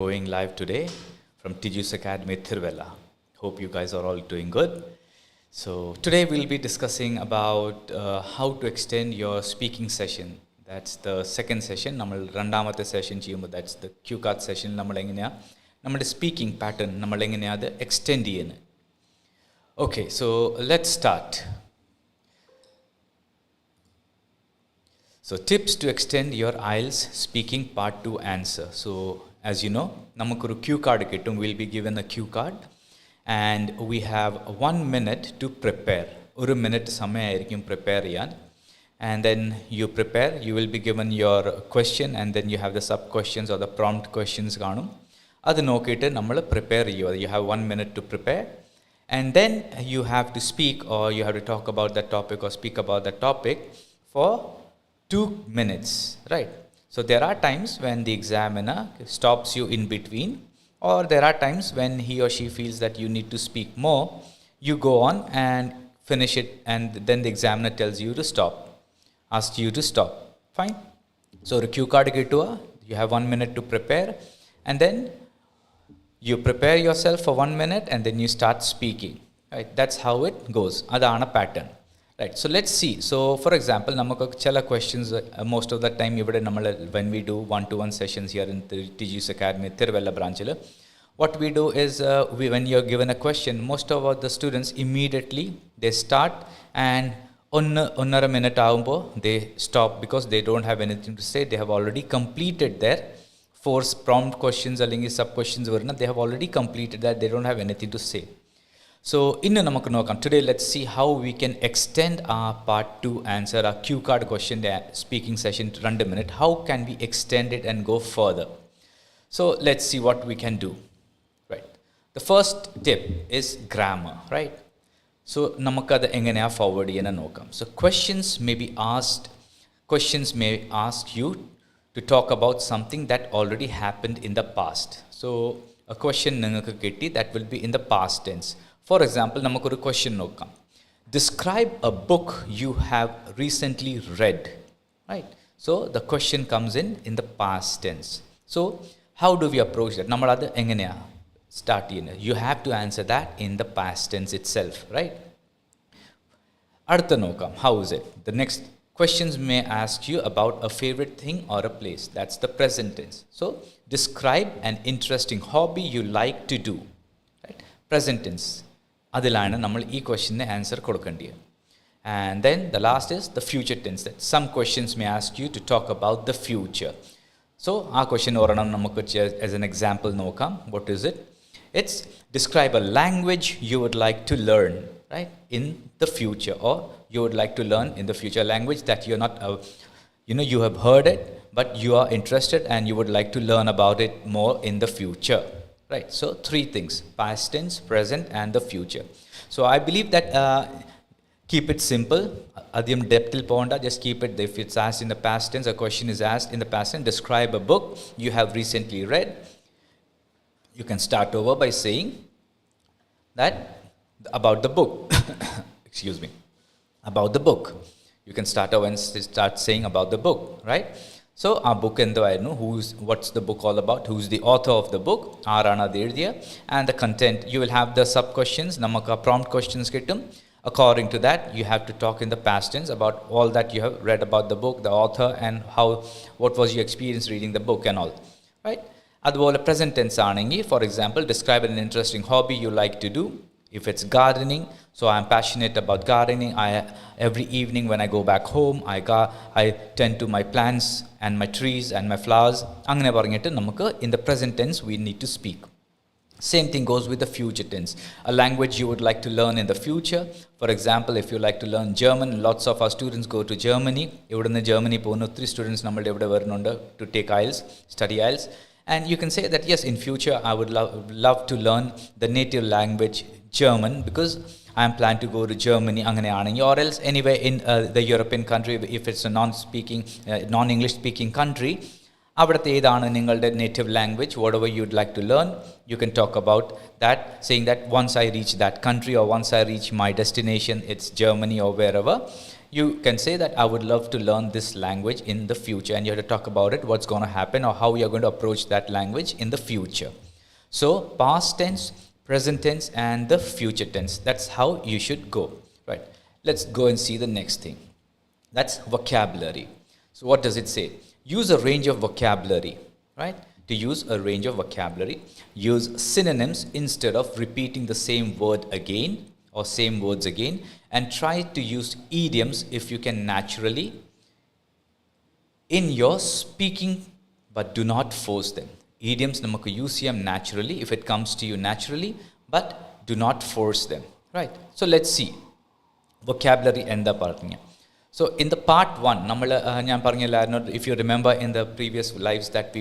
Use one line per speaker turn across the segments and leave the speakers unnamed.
Going live today from Tiju's Academy, Thiruvalla. Hope you guys are all doing good. So today we'll be discussing about how to extend your speaking session. That's the second session. നമ്മൾ രണ്ടാമത്തെ session ചെയ്യുമ്പോൾ that's the cue card session. നമ്മൾ എങ്ങനെയാ നമ്മുടെ speaking pattern നമ്മൾ എങ്ങനെയാ അത് extend ചെയ്യുന്നത്. Okay, so let's start. So tips to extend your IELTS speaking part 2 answer. So as you know, namakku cue card kittum. We'll be given a cue card and we have 1 minute to prepare. 1 minute samayayirikkum prepare cheyan. And then you prepare, you will be given your question and then you have the sub questions or the prompt questions കാണും. അത് നോക്കിയിട്ട് നമ്മൾ prepare ചെയ്യുക. You have 1 minute to prepare. And then you have to speak or you have to talk about that topic or speak about that topic for 2 minutes, right? So there are times when the examiner stops you in between, or there are times when he or she feels that you need to speak more. You go on and finish it, and then the examiner tells you to stop, asks you to stop. Fine. So the cue card kittuva, you have 1 minute to prepare, and then you prepare yourself for 1 minute, and then you start speaking. Right? That's how it goes. Adana pattern. Right, so let's see. So for example, namakku chala questions most of the time ivide nammal when we do 1-to-1 sessions here in the Tiju's Academy Thiruvalla branch il, what we do is when you're given a question, most of the students immediately they start and onnara minute aagumbo they stop because they don't have anything to say. They have already completed their 4 prompt questions allengi sub questions varna, they have already completed that. They don't have anything to say. So innu namakku nokam. Today let's see how we can extend our part 2 answer, our cue card question speaking session to 2 minutes. How can we extend it and go further? So let's see what we can do. Right. The first tip is grammar, right? So namakku adu enganeya forward cheyana nokam. So questions may ask you to talk about something that already happened in the past. So a question ningalku kitti that will be in the past tense. For example, namakku oru question nokam. Describe a book you have recently read. Right? So the question comes in the past tense. So how do we approach that? Nammal adu enganeya start cheyna. You have to answer that in the past tense itself, right? Adutha nokam. How is it? The next questions may ask you about a favorite thing or a place. That's the present tense. So describe an interesting hobby you like to do. Right? Present tense. അതിലാണ് നമ്മൾ ഈ ക്വസ്റ്റ്യന് answer കൊടുക്കേണ്ടത്. And then the last is the future tense. That some questions may ask you to talk about the future. So ആ question ഒരെണ്ണം നമുക്ക് as an example നോക്കാം. What is it? It's describe a language you would like to learn, right, in the future, or you would like to learn in the future. Language that you are not you have heard it but you are interested and you would like to learn about it more in the future. Right, so 3 things: past tense, present and the future. So I believe that keep it simple. Adhyam depth il ponda, just keep it. If it's asked in the past tense, a question is asked in the past tense, describe a book you have recently read. You can start over by saying that about the book. Excuse me. About the book. You can start over and start saying about the book, right? So our book endaayirunnu, what's the book all about, who's the author of the book, aarana adu ezhudhiya, and the content. You will have the sub questions, namakku prompt questions kittum. According to that, you have to talk in the past tense about all that you have read about the book, the author, and what was your experience reading the book and all, right? Adupole present tense aanengi, for example, describe an interesting hobby you like to do. If it's gardening, so I am passionate about gardening. Every evening when I go back home, I tend to my plants and my trees and my flowers. Angane parangitte namukku in the present tense we need to speak. Same thing goes with the future tense. A language you would like to learn in the future. For example, if you like to learn German, lots of our students go to Germany. Ividunnu Germany പോകുന്ന 3 students നമ്മളുടെ ഇവിടെ വരുന്നുണ്ട് to take IELTS, study IELTS. And you can say that yes, in future I would love to learn the native language German because I am planning to go to Germany, angane aanengi, or else anywhere in the European country, if it's a non-English speaking country, avidathe edana ningalde native language, whatever you'd like to learn, you can talk about that, saying that once I reach that country or once I reach my destination, it's Germany or wherever, You can say that I would love to learn this language in the future, and you have to talk about it, what's going to happen or how you're going to approach that language in the future. So past tense, present tense, and the future tense. That's how you should go, right? Let's go and see the next thing. That's vocabulary. So what does it say? Use a range of vocabulary, right? To use a range of vocabulary, use synonyms instead of repeating the same word again or same words again, and try to use idioms if you can naturally in your speaking, but do not force them. Idioms namakku use them naturally if it comes to you naturally, but do not force them, right? So let's see vocabulary എന്താ പറഞ്ഞ. So in the part 1 നമ്മൾ ഞാൻ പറഞ്ഞില്ലായിരുന്നു, if you remember in the previous lives that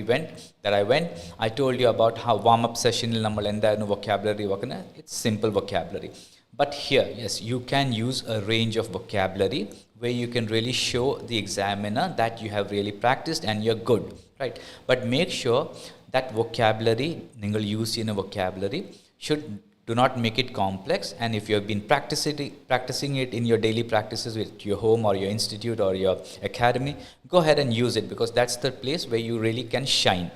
I went, I told you about how warm up sessionil നമ്മൾ എന്തായിരുന്നു vocabulary വെക്കുന്നത്. It's simple vocabulary. But here, yes, you can use a range of vocabulary where you can really show the examiner that you have really practiced and you're good, right? But make sure that vocabulary, ningal use in a vocabulary, do not make it complex. And if you have been practicing it in your daily practices with your home or your institute or your academy, go ahead and use it, because that's the place where you really can shine.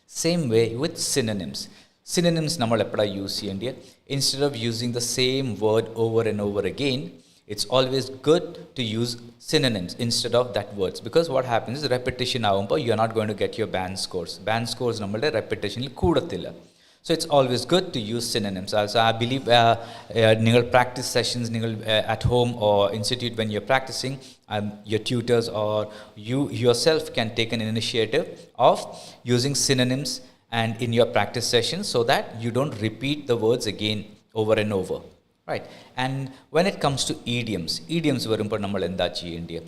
Same way with synonyms. Synonyms namal eppada use cheyandiya. Instead of using the same word over and over again, it's always good to use synonyms instead of that words, because what happens is repetition avumbo you are not going to get your band scores nammade repetition il koodathilla. So it's always good to use synonyms. Also I believe ningal practice sessions ningal at home or institute, when you're practicing, your tutors or you yourself can take an initiative of using synonyms and in your practice sessions, so that you don't repeat the words again over and over, right? And when it comes to idioms varumpo nammal endha cheyendya,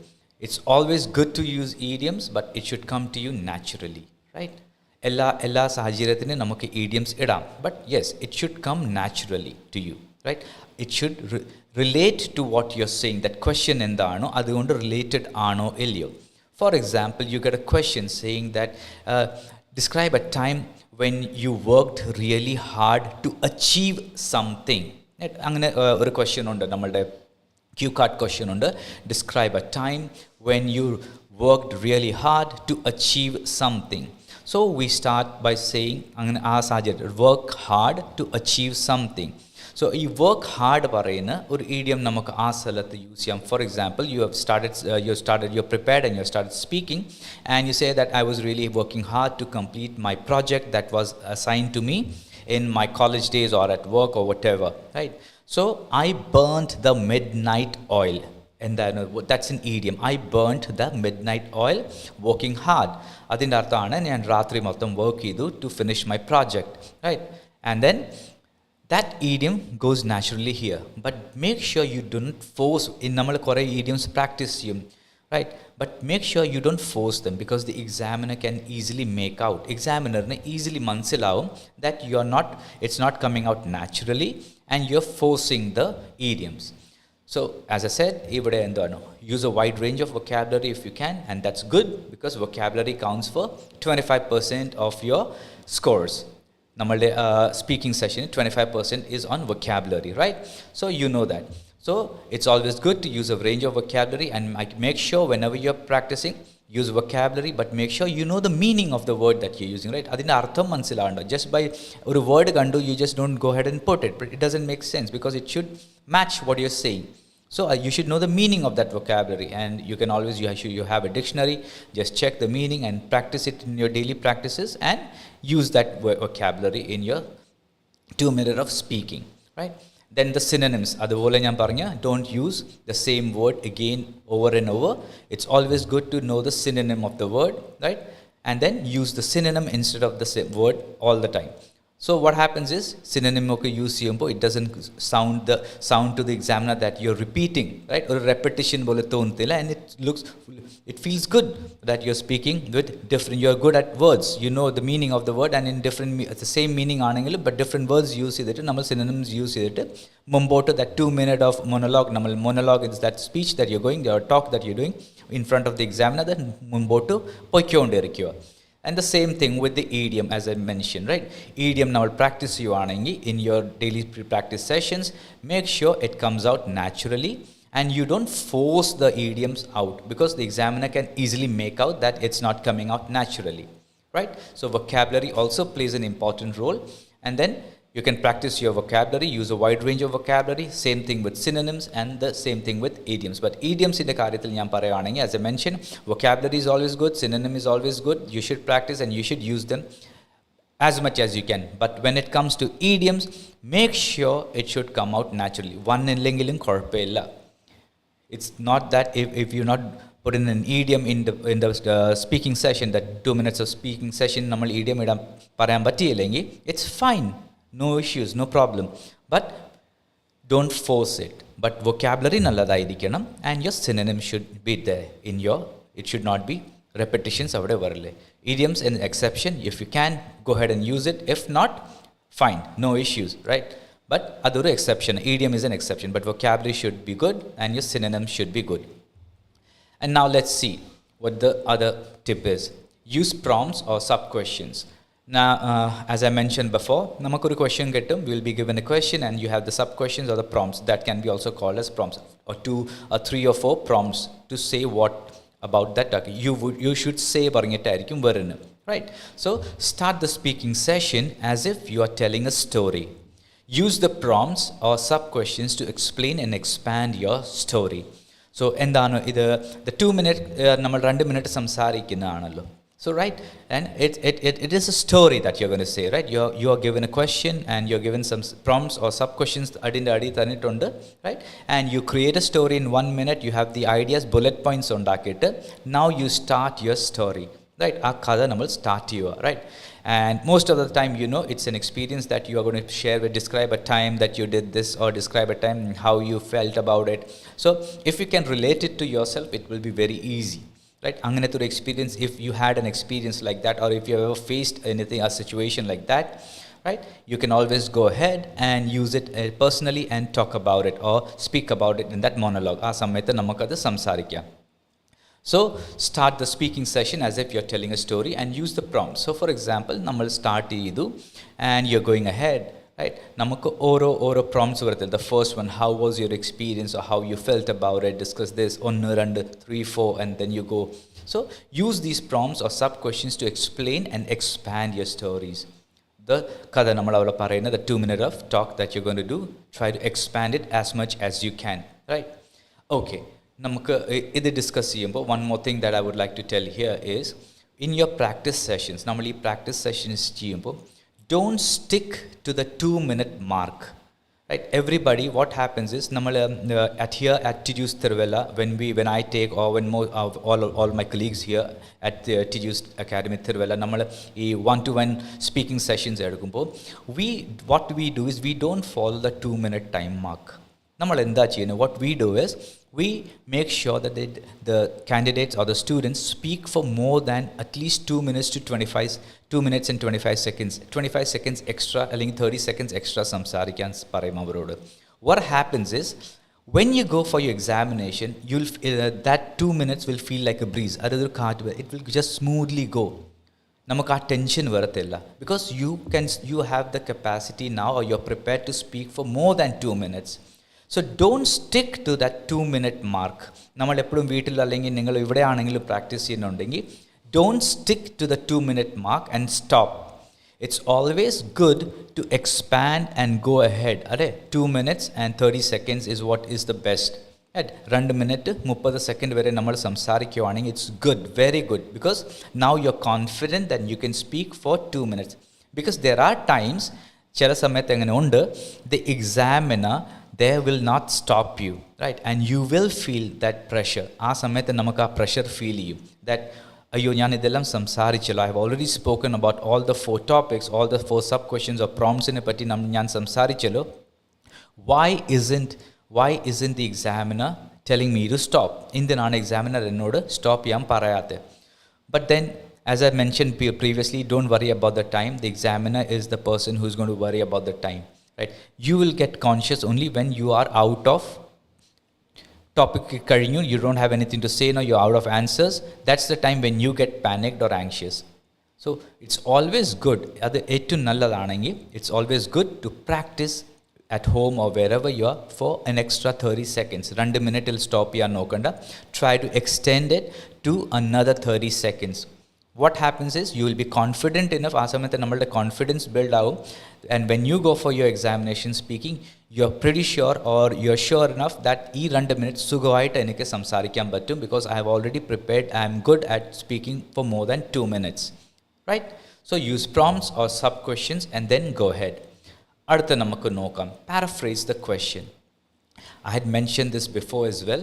it's always good to use idioms, but it should come to you naturally, right? Ella sahajaratine namukku idioms idam, but yes, it should come naturally to you, right? It should relate to what you're saying. That question endano adukondu related aano illiyo. For example, you get a question saying that describe a time when you worked really hard to achieve something. അങ്ങനെ ഒരു question ഉണ്ട്, നമ്മളുടെ cue card question ഉണ്ട്. Describe a time when you worked really hard to achieve something. So we start by saying, അങ്ങനെ ആ സാഹചര്യം work hard to achieve something. So ഈ work hard പറയുന്ന ഒരു ഇഡിയം നമുക്ക് ആ സ്ഥലത്ത് യൂസ് ചെയ്യാം. For example, you're prepared and you started speaking, and you say that I was really working hard to complete my project that was assigned to me in my college days or at work or whatever, right? So I burnt the midnight oil, and then that's an idiom. I burnt the midnight oil working hard. അതിൻ്റെ അർത്ഥമാണ് ഞാൻ രാത്രി മൊത്തം work ചെയ്തു to finish my project, right? And then that idiom goes naturally here, but make sure you don't force. In nammal kore idioms practice you, right? But make sure you don't force them, because the examiner can easily make out, examiner ne easily manasilavum that it's not coming out naturally and you're forcing the idioms. So as I said, ivide endano, use a wide range of vocabulary if you can, and that's good, because vocabulary counts for 25% of your scores. നമ്മളുടെ speaking session 25% is on vocabulary, right? So you know that. So it's always good to use a range of vocabulary, and make sure whenever you're practicing, use vocabulary, but make sure you know the meaning of the word that you're using, right? adinte artham manasilavanda. Just by oru word kandu you just don't go ahead and put it, but it doesn't make sense, because it should match what you're saying. So you should know the meaning of that vocabulary, and you can always, you have a dictionary, just check the meaning and practice it in your daily practices, and use that vocabulary in your 2 minutes of speaking, right? Then the synonyms, aduvole njan parnja, don't use the same word again over and over. It's always good to know the synonym of the word, right? And then use the synonym instead of the same word all the time. So what happens is, synonym okay use cheyumbo, it doesn't sound to the examiner that you're repeating, right? Or repetition bole thontilla, and it feels good that you're speaking with different, you're good at words, you know the meaning of the word, and in different the same meaning aanengil but different words use cheyidittu nammal synonyms use cheyidittu mumbottu that 2 minutes of monologue is that speech that you're going, your talk that you're doing in front of the examiner, that mumbottu poikkondirikkuva. And the same thing with the idiom, as I mentioned, right? Idiom now practice you in your daily practice sessions. Make sure it comes out naturally, and you don't force the idioms out, because the examiner can easily make out that it's not coming out naturally, right? So vocabulary also plays an important role, and then you can practice your vocabulary, use a wide range of vocabulary. Same thing with synonyms, and the same thing with idioms. But idioms in the കാര്യത്തിൽ ഞാൻ പറയുകയാണെങ്കിൽ, as I mentioned, vocabulary is always good, synonym is always good. You should practice and you should use them as much as you can. But when it comes to idioms, make sure it should come out naturally. One ഇല്ലെങ്കിലും കുഴപ്പമില്ല. It's not that if you're not put in an idiom in the speaking session, that 2 minutes of speaking session, നമ്മൾ idiom ഇടാൻ പറയാൻ പറ്റിയില്ലെങ്കിൽ, it's fine, no issues, no problem. But don't force it. But vocabulary നല്ലതായിരിക്കണം, and your synonym should be there in your, it should not be repetitions avade varale. Idioms an exception. If you can, go ahead and use it. If not, fine, no issues, right? But aduru exception. Idiom is an exception, but vocabulary should be good and your synonym should be good. And now let's see what the other tip is. Use prompts or sub-questions. Now, as I mentioned before, namakku oru question kettum, we will be given a question and you have the sub-questions or the prompts. That can be also called as prompts, or 2 or 3 or 4 prompts to say what about that. You should say പറഞ്ഞിട്ടായിരിക്കും വരുന്നത്, right? So start the speaking session as if you are telling a story. Use the prompts or sub questions to explain and expand your story. So എന്താണ് ഇത്, the 2 minute നമ്മൾ 2 minute സംസാരിക്കുന്നതാണല്ലോ. So right, and it is a story that you're going to say, right? You are given a question and you're given some prompts or sub questions adinde adi thanittundu, right? And you create a story in 1 minute. You have the ideas, bullet points undakitte, now you start your story, right? Aa kada nammal start ചെയ്യുക, right? And most of the time, you know, it's an experience that you are going to share with, describe a time that you did this, or describe a time how you felt about it. So if you can relate it to yourself, it will be very easy, right? Anganathu experience, if you had an experience like that, or if you have ever faced anything, a situation like that, right, you can always go ahead and use it personally and talk about it or speak about it in that monologue. Aa samayathu namakadu samsarikya. So start the speaking session as if you're telling a story and use the prompt. So for example, nammal start idu and you're going ahead, right? Namakku oro prompts varuthe. The first one, how was your experience or how you felt about it, discuss this, 1 2 3 4, and then you go. So use these prompts or sub questions to explain and expand your stories. The kada nammal avala parayna, the 2 minute of talk that you're going to do, try to expand it as much as you can, right? Okay, നമുക്ക് ഇത് discuss ചെയ്യുമ്പോൾ one more thing that I would like to tell here is, in your practice sessions, നമ്മൾ ഈ practice sessions ചെയ്യുമ്പോൾ, don't stick to the 2 minute mark, right? Everybody, what happens is, നമ്മൾ at here at Tiju's Tiruvalla, when I take, or when all my colleagues here at Tiju's Academy Tiruvalla, നമ്മൾ ഈ 1-to-1 speaking sessions എടുക്കുമ്പോൾ, what we do is, we don't follow the 2 minute time mark. നമ്മൾ എന്താ ചെയ്യുന്നത്, what we do is, we make sure that the candidates or the students speak for more than at least 2 minutes and 25 seconds. 25 seconds extra, അല്ലെങ്കിൽ 30 seconds extra സംസാരിക്കാൻ പറയും അവരോട്. What happens is, when you go for your examination, that 2 minutes will feel like a breeze. അതൊരു കാറ്റ്, it will just smoothly go. നമുക്ക് ആ tension വരത്തില്ല, because you have the capacity now, or you're prepared to speak for more than 2 minutes. So don't stick to that 2 minute mark. നമ്മൾ എപ്പോഴും വീട്ടിൽ അല്ലെങ്കിൽ നിങ്ങൾ ഇവിടെ ആണെങ്കിലും പ്രാക്ടീസ് ചെയ്യുന്നുണ്ടെങ്കിൽ, don't stick to the 2 minute mark and stop. It's always good to expand and go ahead. അതെ, 2 minutes and 30 seconds is what is the best. 2 minute 30 second വരെ നമ്മൾ സംസാരിക്കുകയാണെങ്കിൽ, it's good, very good, because now you're confident that you can speak for 2 minutes. Because there are times, ചില സമയത്ത് എങ്ങനെ ഉണ്ട്, the examiner, they will not stop you, right? And you will feel that pressure. ആ സമയത്ത് നമുക്ക് ആ pressure feel ചെയ്യും, that അയ്യോ ഞാൻ ഇതെല്ലാം സംസാരിച്ചല്ലോ, I have already spoken about all the 4 topics, all the 4 sub questions or prompts നെ പറ്റി ഞാൻ സംസാരിച്ചല്ലോ. Why isn't the examiner telling me to stop? എന്തിനാണ് examiner എന്നോട് stop ചെയ്യാൻ പറയാത്തത്? But then, as I mentioned previously, don't worry about the time. The examiner is the person who's going to worry about the time. Right? You will get conscious only when you are out of topic കഴിഞ്ഞു, you don't have anything to say now, you're out of answers. That's the time when you get panicked or anxious. So it's always good, അത് ഏറ്റവും നല്ലതാണെങ്കിൽ, it's always good to practice at home or wherever you are for an extra 30 seconds. 2 minute will stop ചെയ്യാൻ നോക്കണ്ട. Try to extend it to another 30 seconds. What happens is you will be confident enough. ആ സമയത്ത് നമ്മളുടെ confidence build ആവും. And when you go for your examination speaking, you're pretty sure or you're sure enough that ഈ 2 minutes സുഖമായിട്ട് എനിക്ക് സംസാരിക്കാൻ പറ്റും because I have already prepared. I am good at speaking for more than 2 minutes. Right? So use prompts or sub questions and then go ahead. അടുത്ത നമുക്ക് നോക്കാം. Paraphrase the question. I had mentioned this before as well.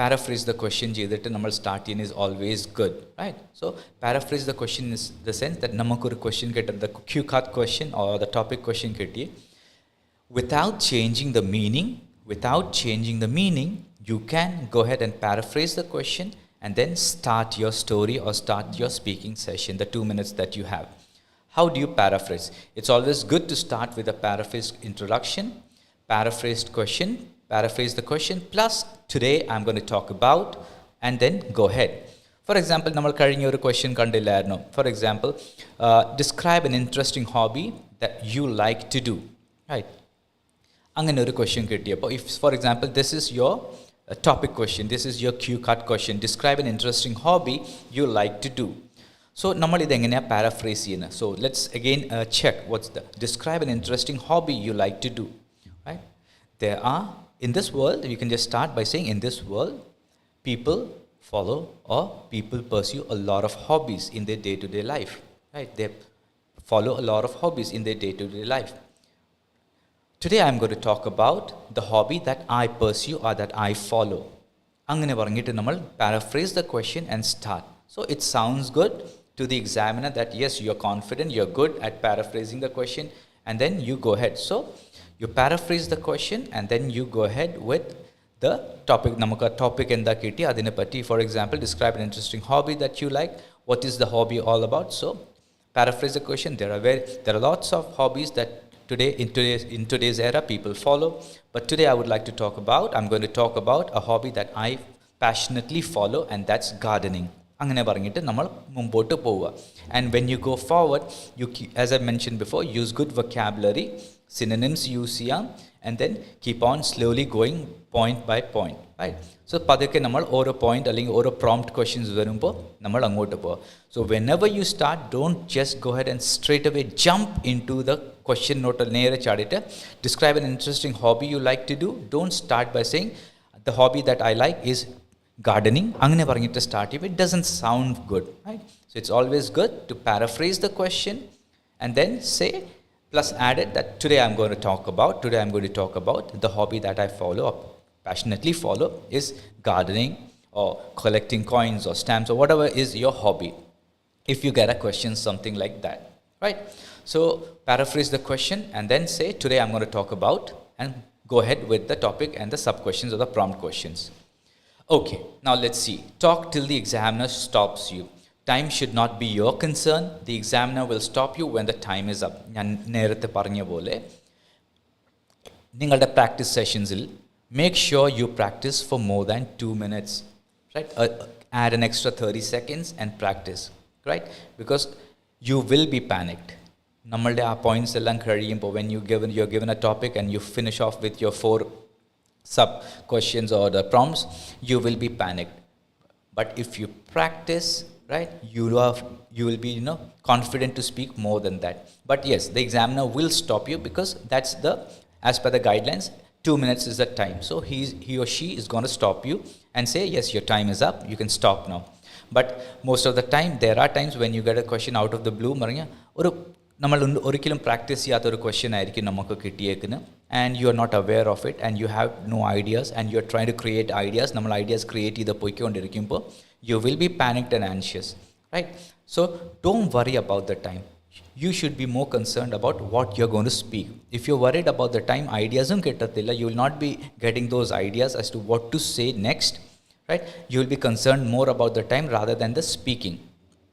Paraphrase the question ചെയ്തിട്ട് നമ്മൾ start ചെയ്യുന്ന is always good, right? So paraphrase the question is the sense that നമുക്കൊരു question കിട്ടും, the cue card question or the topic question കിട്ടി. Without changing the meaning, you can go ahead and paraphrase the question and then start your story or start your speaking session, the 2 minutes that you have. How do you paraphrase? It's always good to start with a paraphrased introduction, paraphrased question, paraphrase the question, plus today I'm going to talk about, and then go ahead. For example, നമ്മൾ കഴിഞ്ഞ ഒരു question കണ്ടില്ലായിരുന്നോ? For example, describe an interesting hobby that you like to do. Right? അങ്ങനെ ഒരു question കിട്ടിയപ്പോൾ, if for example this is your topic question, this is your cue card question, describe an interesting hobby you like to do. So നമ്മൾ ഇതെങ്ങനെയാണ് paraphrase ചെയ്യുന്നത്? So let's again check what's the describe an interesting hobby you like to do. Right? There are in this world, you can just start by saying in this world people follow or people pursue a lot of hobbies in their day-to-day life. Right? They follow a lot of hobbies in their day-to-day life. Today I'm going to talk about the hobby that I pursue or that I follow. അങ്ങനെ പറഞ്ഞിട്ട് നമ്മൾ paraphrase the question and start. So it sounds good to the examiner that yes, you're confident, you're good at paraphrasing the question, and then you go ahead. So you paraphrase the question and then you go ahead with the topic. Namukka topic enda kitti adine patti, for example, describe an interesting hobby that you like. What is the hobby all about? So paraphrase the question. There are lots of hobbies that in today's era people follow, but today I would like to I'm going to talk about a hobby that I passionately follow, and that's gardening. അങ്ങനെ പറഞ്ഞിട്ട് നമ്മൾ മുമ്പോട്ട് പോവുക. And when you go forward, as I mentioned before, use good vocabulary, synonyms use ചെയ്യാം, and then keep on slowly going point by point, right? So പതുക്കെ നമ്മൾ ഓരോ point അല്ലെങ്കിൽ ഓരോ prompt questions വരുമ്പോൾ നമ്മൾ അങ്ങോട്ട് പോവുക. So whenever you start, don't just go ahead and straight away jump into the question note നേരെ ചാടിയിട്ട് describe an interesting hobby you like to do. Don't start by saying the hobby that I like is gardening. അങ്ങനെ പറഞ്ഞിട്ട് start if it doesn't sound good, right? So it's always good to paraphrase the question and then say plus add it that today I'm going to talk about the hobby that I passionately follow is gardening or collecting coins or stamps or whatever is your hobby. If you get a question something like that, right? So paraphrase the question and then say today I'm going to talk about, and go ahead with the topic and the sub questions or the prompt questions. Okay, now let's see. Talk till the examiner stops you. Time should not be your concern. The examiner will stop you when the time is up. ഞാൻ നേരത്തെ പറഞ്ഞ പോലെ നിങ്ങളുടെ practice സെഷൻസിൽ make sure you practice for more than 2 minutes. Right? Add an extra 30 seconds and practice. Right? Because you will be panicked. നമ്മളുടെ ആ points എല്ലാം കഴിയുമ്പോൾ when you're given a topic and you finish off with your 4 sub questions or the prompts, you will be panicked. But if you practice, right, you will be confident to speak more than that. But yes, the examiner will stop you because that's as per the guidelines, 2 minutes is the time. So he or she is going to stop you and say yes, your time is up, you can stop now. But most of the time there are times when you get a question out of the blue, ഒരു നമ്മൾ ഒരിക്കലും practice ചെയ്യാത്തൊരു question ആയിരിക്കും നമുക്ക് കിട്ടിയേക്കുന്നത്, and you are not aware of it and you have no ideas and you are try to create ideas. നമ്മൾ ideas create ചെയ്ത് പോയിക്കൊണ്ടിരിക്കുമ്പോൾ you will be panicked and anxious, right? So don't worry about the time. You should be more concerned about what you're going to speak. If you're worried about the time, ideasum kettathilla, you will not be getting those ideas as to what to say next, right? You will be concerned more about the time rather than the speaking,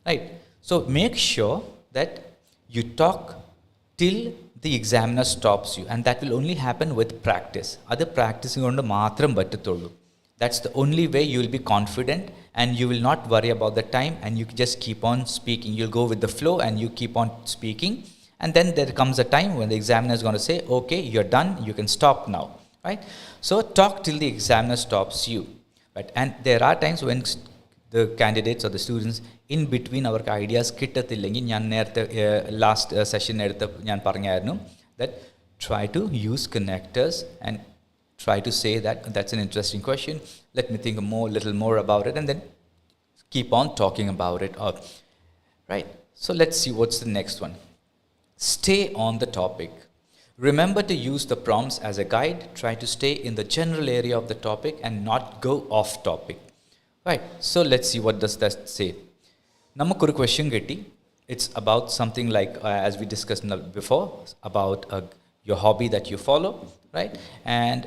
right? So make sure that you talk till the examiner stops you, and that will only happen with practice. Adu practice kondu mathram pattathullu. That's the only way you will be confident and you will not worry about the time, and you just keep on speaking. You'll go with the flow and you keep on speaking, And then there comes a time when the examiner is going to say, okay, you're done, you can stop now, right? So talk till the examiner stops you, right? And there are times when the candidates or the students in between our ideas കിട്ടത്തില്ലെങ്കിൽ ഞാൻ നേരത്തെ last session എടുത്ത് ഞാൻ പറഞ്ഞായിരുന്നു that try to use connectors and try to say that that's an interesting question, let me think little more about it, and then keep on talking about it, or right? So let's see what's the next one. Stay on the topic. Remember to use the prompts as a guide. Try to stay in the general area of the topic and not go off topic, right? So let's see what does that say. Namakku question getti, it's about something like as we discussed before about your hobby that you follow, right? And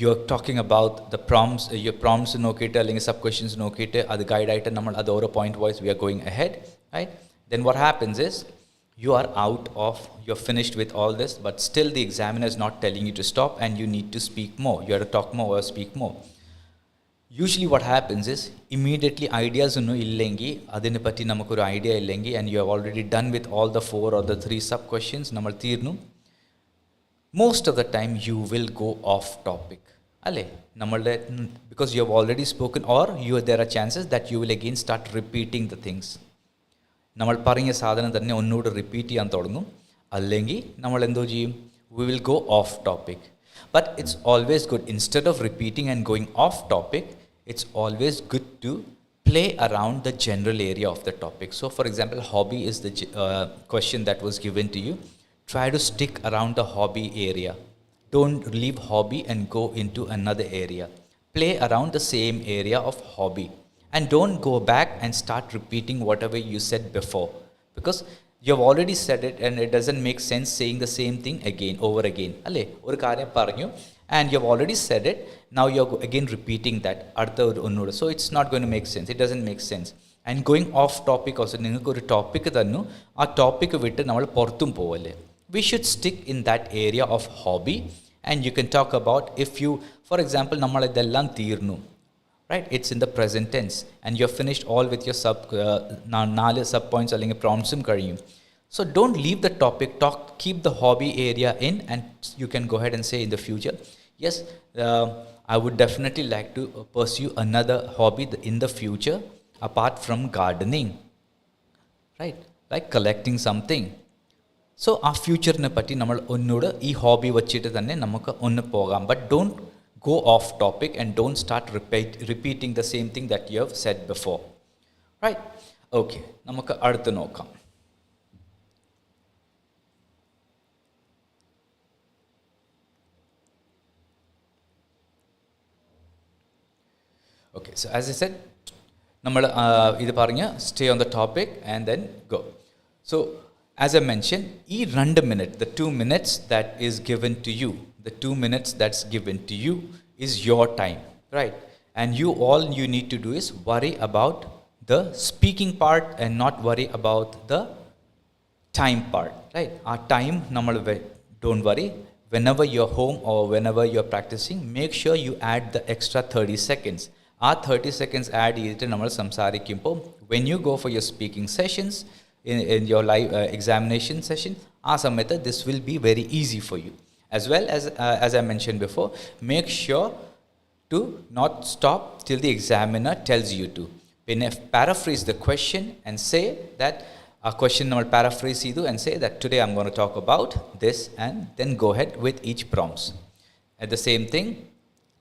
you're talking about the prompts, your prompts nokite allengi sub questions nokite adu guide aayittu nammal adu oro point wise we are going ahead, right? Then what happens is you are out of, you're finished with all this, but still the examiner is not telling you to stop and you need to speak more, you have to talk more or speak more. Usually what happens is immediately ideas unnu illengi adine patti namakku oru idea illengi and you have already done with all the 4 or the 3 sub questions nammal theernu, most of the time you will go off topic, alle nammalde, because you have already spoken, or there are chances that you will again start repeating the things. നമ്മൾ പറഞ്ഞ സാധനം തന്നെ ഒന്നുകൂടെ repeat ചെയ്യാൻ തുടങ്ങും, അല്ലെങ്കിൽ നമ്മൾ എന്തോ ചെയ്യും, we will go off topic. But it's always good, instead of repeating and going off topic, it's always good to play around the general area of the topic. So for example, hobby is the question that was given to you. Try to stick around the hobby area. Don't leave hobby and go into another area. Play around the same area of hobby. And don't go back and start repeating whatever you said before, because you have already said it and it doesn't make sense saying the same thing again over again. Alle oru karyam paranju and you have already said it, now you are again repeating that adutha onnodu, so it's not going to make sense, it doesn't make sense. And going off topic also, ningalku oru topic thannu, aa topic vittu nammal porthum povalle. We should stick in that area of hobby, and you can talk about, if you, for example, nammal idellam theernu, right? It's in the present tense and you're finished all with your sub points allengi prompts kazhiyum. So don't leave the topic, keep the hobby area in, and you can go ahead and say in the future, yes, I would definitely like to pursue another hobby in the future apart from gardening, right? Like collecting something. So our future ne patti nammal onnodu ee hobby vachittu thanne namukku onnu pogam, but don't go off topic and don't start repeating the same thing that you have said before, right? Okay, namukku adutha nokkam. Okay, so as I said, nammal idu paranga, stay on the topic and then go. So as I mentioned, ee 2 minutes, the 2 minutes that is given to you, the 2 minutes that's given to you is your time, right? And all you need to do is worry about the speaking part and not worry about the time part, right? Our time, don't worry. Whenever you're home or whenever you're practicing, make sure you add the extra 30 seconds. Our 30 seconds add ചെയ്തിട്ട് നമ്മൾ സംസാരിക്കുമ്പോൾ, when you go for your speaking sessions, in your live examination session, ആ സമയത്ത് this will be very easy for you. As well as I mentioned before, make sure to not stop till the examiner tells you to. Then paraphrase the question and say that a question നമ്മൾ paraphrase ചെയ്തു and say that today I'm going to talk about this, and then go ahead with each prompts. At the same thing,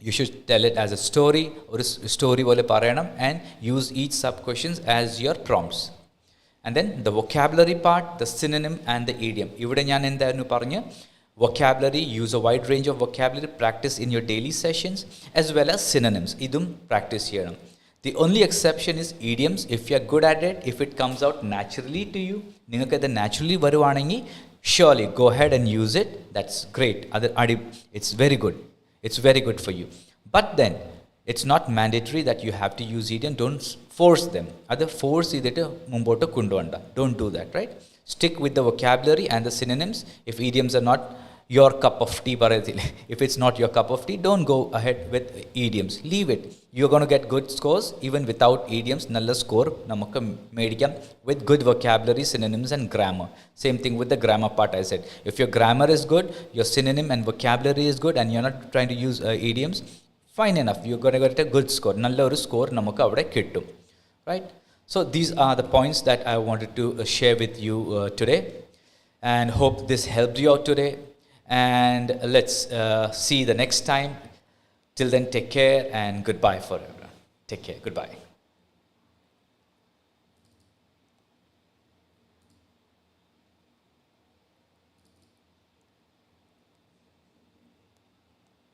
you should tell it as a story, or a story പോലെ പറയണം, and use each sub questions as your prompts. And then the vocabulary part, the synonym and the idiom. ഇവിടെ ഞാൻ എന്തായിരുന്നു പറഞ്ഞു, vocabulary, use a wide range of vocabulary, practice in your daily sessions, as well as synonyms. Idum practice here. The only exception is idioms. If you are good at it, if it comes out naturally to you, ningalku adu naturally varuvaanengi, surely go ahead and use it. That's great. It's very good. It's very good for you. But then it's not mandatory that you have to use idiom. Don't force them. Adu force idittu mumbottu konduvanda. Don't do that, right? Stick with the vocabulary and the synonyms. If idioms are not your cup of tea parayatile. If it's not your cup of tea, don't go ahead with idioms. Leave it. You're going to get good scores even without idioms. Nalla score namakku medikam with good vocabulary, synonyms and grammar. Same thing with the grammar part I said. If your grammar is good, your synonym and vocabulary is good, and you're not trying to use idioms, fine enough. You're going to get a good score. Nalla oru score namakku avade kittum. Right? So these are the points that I wanted to share with you today, and hope this helped you out today. And let's see the next time. Till then, take care and goodbye forever. Take care. Goodbye.